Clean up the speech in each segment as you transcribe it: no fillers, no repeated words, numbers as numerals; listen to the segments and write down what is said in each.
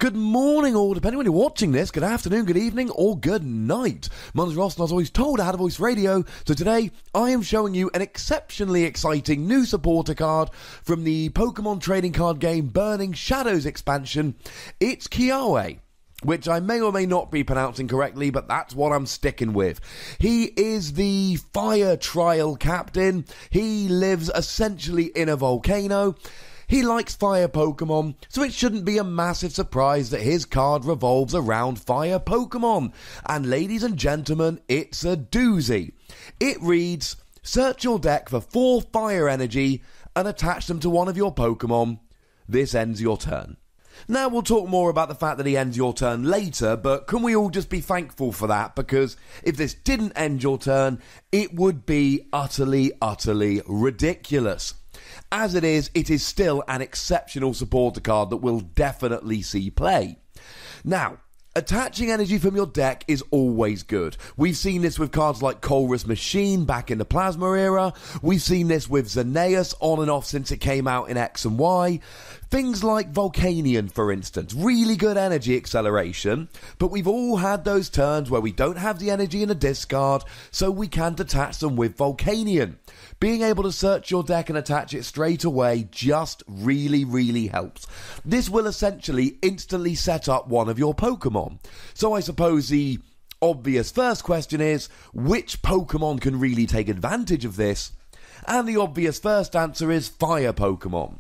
Good morning, or depending when you're watching this, good afternoon, good evening, or good night. My name's Ross, and I was always told I had a voice radio, so today I am showing you an exceptionally exciting new supporter card from the Pokémon trading card game Burning Shadows expansion. It's Kiawe, which I may or may not be pronouncing correctly, but that's what I'm sticking with. He is the fire trial captain. He lives essentially in a volcano. He likes fire Pokemon, so it shouldn't be a massive surprise that his card revolves around fire Pokemon. And ladies and gentlemen, it's a doozy. It reads, search your deck for 4 fire energy and attach them to one of your Pokemon. This ends your turn. Now, we'll talk more about the fact that he ends your turn later, but can we all just be thankful for that? Because if this didn't end your turn, it would be utterly ridiculous. As it is still an exceptional supporter card that will definitely see play. Now, attaching energy from your deck is always good. We've seen this with cards like Colress Machine back in the Plasma era. We've seen this with Xeneas on and off since it came out in X and Y. Things like Volcanion, for instance. Really good energy acceleration, but we've all had those turns where we don't have the energy in a discard, so we can't attach them with Volcanion. Being able to search your deck and attach it straight away just really helps. This will essentially instantly set up one of your Pokemon. So I suppose the obvious first question is, which Pokemon can really take advantage of this? And the obvious first answer is Fire Pokemon.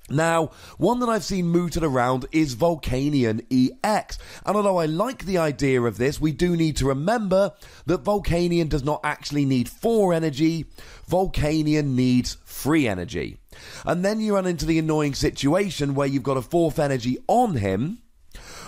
Now, one that I've seen mooted around is Volcanion EX, and although I like the idea of this, we do need to remember that Volcanion does not actually need 4 energy, Volcanion needs 3 energy. And then you run into the annoying situation where you've got a 4th energy on him,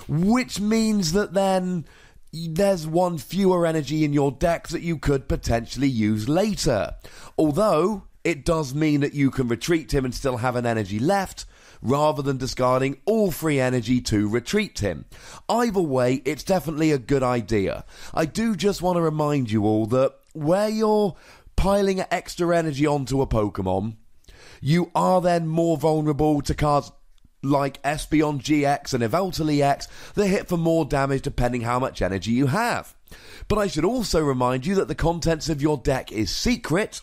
which means that then there's 1 fewer energy in your deck that you could potentially use later. Although it does mean that you can retreat him and still have an energy left, rather than discarding all 3 energy to retreat him. Either way, it's definitely a good idea. I do just want to remind you all that where you're piling extra energy onto a Pokemon, you are then more vulnerable to cards like Espeon GX and Yveltal EX that hit for more damage depending how much energy you have. But I should also remind you that the contents of your deck is secret.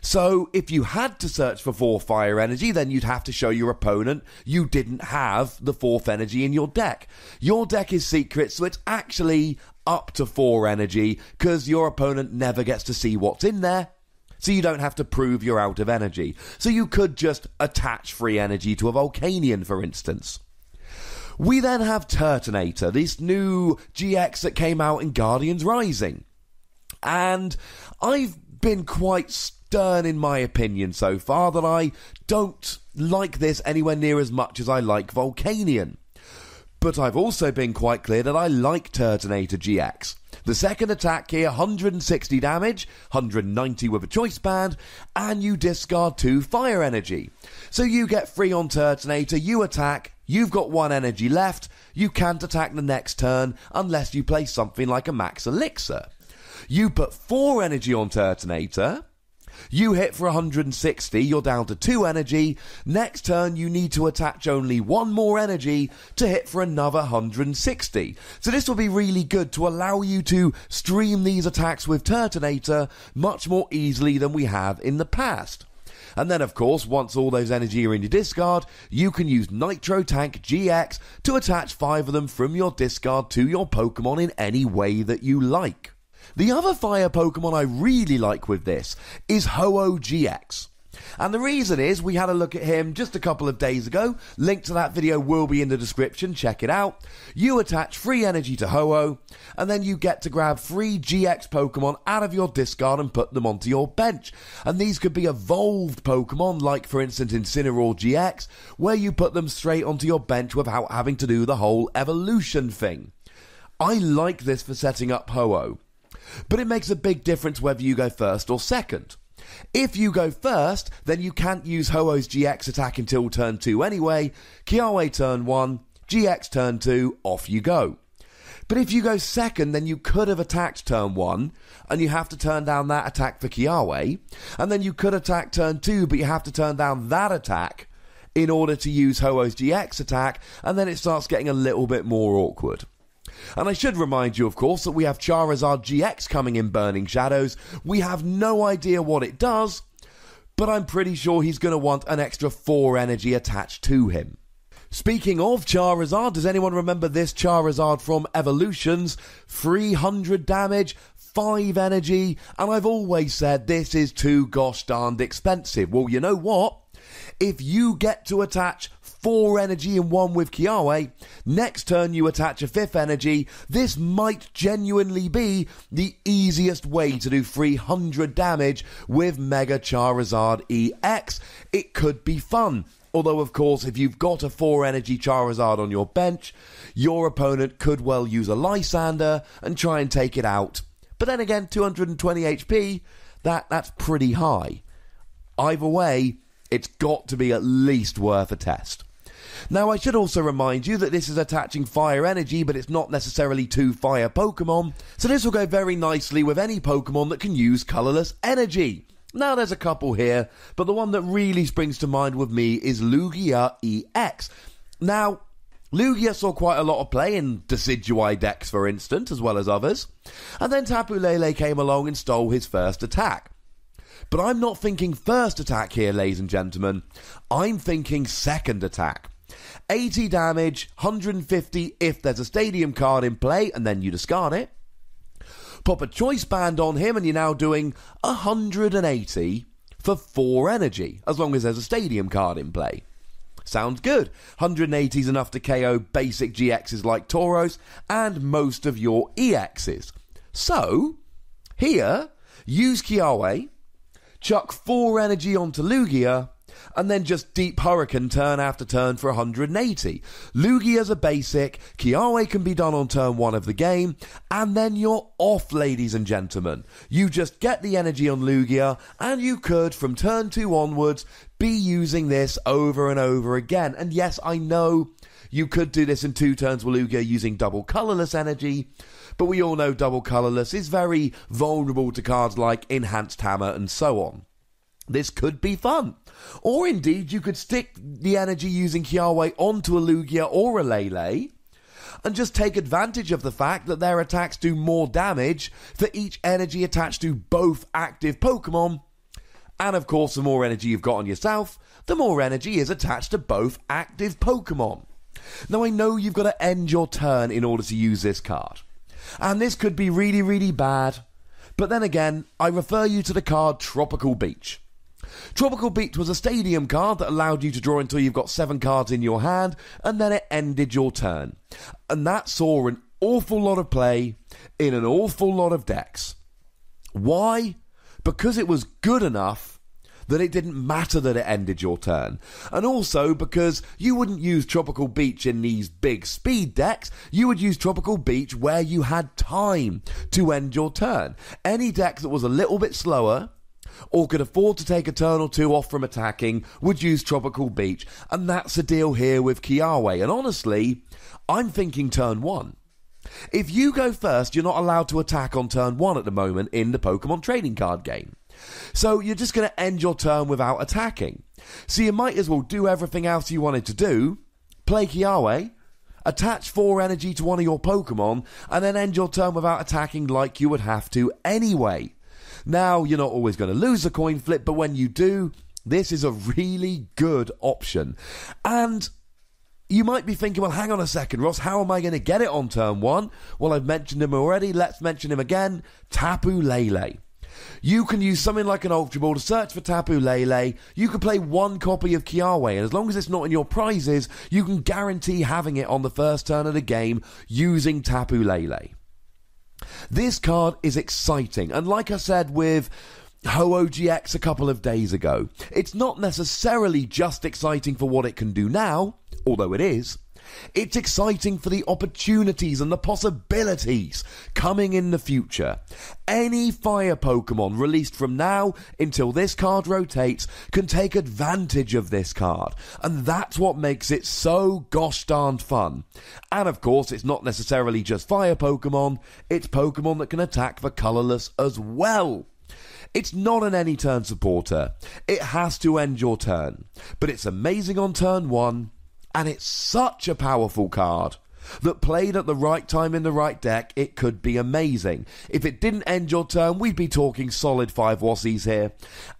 So, if you had to search for 4 fire energy, then you'd have to show your opponent you didn't have the 4th energy in your deck. Your deck is secret, so it's actually up to 4 energy, because your opponent never gets to see what's in there, so you don't have to prove you're out of energy. So you could just attach free energy to a Volcanion, for instance. We then have Turtonator, this new GX that came out in Guardians Rising. And I've been quite stern in my opinion so far that I don't like this anywhere near as much as I like Volcanion. But I've also been quite clear that I like Turtonator GX. The second attack here, 160 damage, 190 with a choice band, and you discard 2 fire energy. So you get free on Turtonator, you attack, you've got 1 energy left, you can't attack the next turn unless you play something like a Max Elixir. You put 4 energy on Turtonator, you hit for 160, you're down to 2 energy. Next turn, you need to attach only 1 more energy to hit for another 160. So this will be really good to allow you to stream these attacks with Turtonator much more easily than we have in the past. And then, of course, once all those energy are in your discard, you can use Nitro Tank GX to attach 5 of them from your discard to your Pokemon in any way that you like. The other fire Pokemon I really like with this is Ho-Oh GX. And the reason is, we had a look at him just a couple of days ago. Link to that video will be in the description, check it out. You attach free energy to Ho-Oh, and then you get to grab 3 GX Pokemon out of your discard and put them onto your bench. And these could be evolved Pokemon, like for instance Incineroar GX, where you put them straight onto your bench without having to do the whole evolution thing. I like this for setting up Ho-Oh. But it makes a big difference whether you go first or second. If you go first, then you can't use Ho-Oh's GX attack until turn 2 anyway. Kiawe turn 1, GX turn 2, off you go. But if you go second, then you could have attacked turn 1, and you have to turn down that attack for Kiawe. And then you could attack turn 2, but you have to turn down that attack in order to use Ho-Oh's GX attack, and then it starts getting a little bit more awkward. And I should remind you, of course, that we have Charizard GX coming in Burning Shadows. We have no idea what it does, but I'm pretty sure he's going to want an extra 4 energy attached to him. Speaking of Charizard, does anyone remember this Charizard from Evolutions? 300 damage, 5 energy, and I've always said this is too gosh darned expensive. Well, you know what? If you get to attach 4 energy in one with Kiawe, next turn you attach a 5th energy, this might genuinely be the easiest way to do 300 damage with Mega Charizard EX. It could be fun. Although, of course, if you've got a 4 energy Charizard on your bench, your opponent could well use a Lysander and try and take it out. But then again, 220 HP, that's pretty high. Either way, it's got to be at least worth a test. Now, I should also remind you that this is attaching fire energy, but it's not necessarily to fire Pokemon, so this will go very nicely with any Pokemon that can use colourless energy. Now, there's a couple here, but the one that really springs to mind with me is Lugia EX. Now, Lugia saw quite a lot of play in Decidueye decks, for instance, as well as others, and then Tapu Lele came along and stole his first attack. But I'm not thinking first attack here, ladies and gentlemen. I'm thinking second attack. 80 damage, 150 if there's a stadium card in play, and then you discard it. Pop a choice band on him and you're now doing 180 for 4 energy, as long as there's a stadium card in play. Sounds good. 180 is enough to KO basic GXs like Tauros and most of your EXs. So, here, use Kiawe, chuck 4 energy onto Lugia, and then just Deep Hurricane turn after turn for 180. Lugia's a basic, Kiawe can be done on turn 1 of the game, and then you're off, ladies and gentlemen. You just get the energy on Lugia, and you could, from turn 2 onwards, be using this over and over again. And yes, I know you could do this in 2 turns with Lugia using double colourless energy, but we all know double colourless is very vulnerable to cards like Enhanced Hammer and so on. This could be fun. Or indeed, you could stick the energy using Kiawe onto a Lugia or a Lele and just take advantage of the fact that their attacks do more damage for each energy attached to both active Pokemon. And of course, the more energy you've got on yourself, the more energy is attached to both active Pokemon. Now, I know you've got to end your turn in order to use this card. And this could be really, really bad. But then again, I refer you to the card Tropical Beach. Tropical Beach was a stadium card that allowed you to draw until you've got 7 cards in your hand, and then it ended your turn. And that saw an awful lot of play in an awful lot of decks. Why? Because it was good enough that it didn't matter that it ended your turn. And also because you wouldn't use Tropical Beach in these big speed decks, you would use Tropical Beach where you had time to end your turn. Any deck that was a little bit slower, or could afford to take a turn or 2 off from attacking, would use Tropical Beach. And that's the deal here with Kiawe. And honestly, I'm thinking turn 1. If you go first, you're not allowed to attack on turn 1 at the moment in the Pokemon trading card game. So you're just going to end your turn without attacking. So you might as well do everything else you wanted to do, play Kiawe, attach 4 energy to one of your Pokemon, and then end your turn without attacking like you would have to anyway. Now, you're not always going to lose a coin flip, but when you do, this is a really good option. And you might be thinking, well, hang on a second, Ross, how am I going to get it on turn 1? Well, I've mentioned him already. Let's mention him again. Tapu Lele. You can use something like an Ultra Ball to search for Tapu Lele. You can play 1 copy of Kiawe, and as long as it's not in your prizes, you can guarantee having it on the first turn of the game using Tapu Lele. This card is exciting, and like I said with Ho-Oh GX a couple of days ago, it's not necessarily just exciting for what it can do now, although it is. It's exciting for the opportunities and the possibilities coming in the future. Any fire Pokemon released from now until this card rotates can take advantage of this card, and that's what makes it so gosh darned fun. And of course, it's not necessarily just fire Pokemon, it's Pokemon that can attack for colourless as well. It's not an any turn supporter. It has to end your turn. But it's amazing on turn 1, and it's such a powerful card that played at the right time in the right deck, it could be amazing. If it didn't end your turn, we'd be talking solid 5 Wassies here.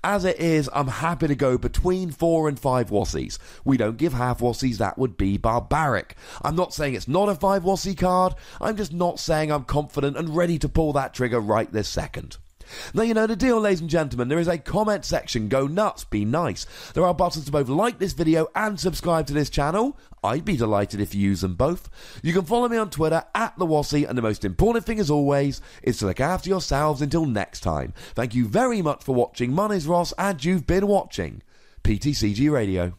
As it is, I'm happy to go between 4 and 5 Wassies. We don't give half Wassies, that would be barbaric. I'm not saying it's not a 5 Wassie card, I'm just not saying I'm confident and ready to pull that trigger right this second. Now, you know the deal, ladies and gentlemen. There is a comment section. Go nuts, be nice. There are buttons to both like this video and subscribe to this channel. I'd be delighted if you use them both. You can follow me on Twitter @TheWassie, and the most important thing as always is to look after yourselves until next time. Thank you very much for watching. My name's Ross, and you've been watching PTCG Radio.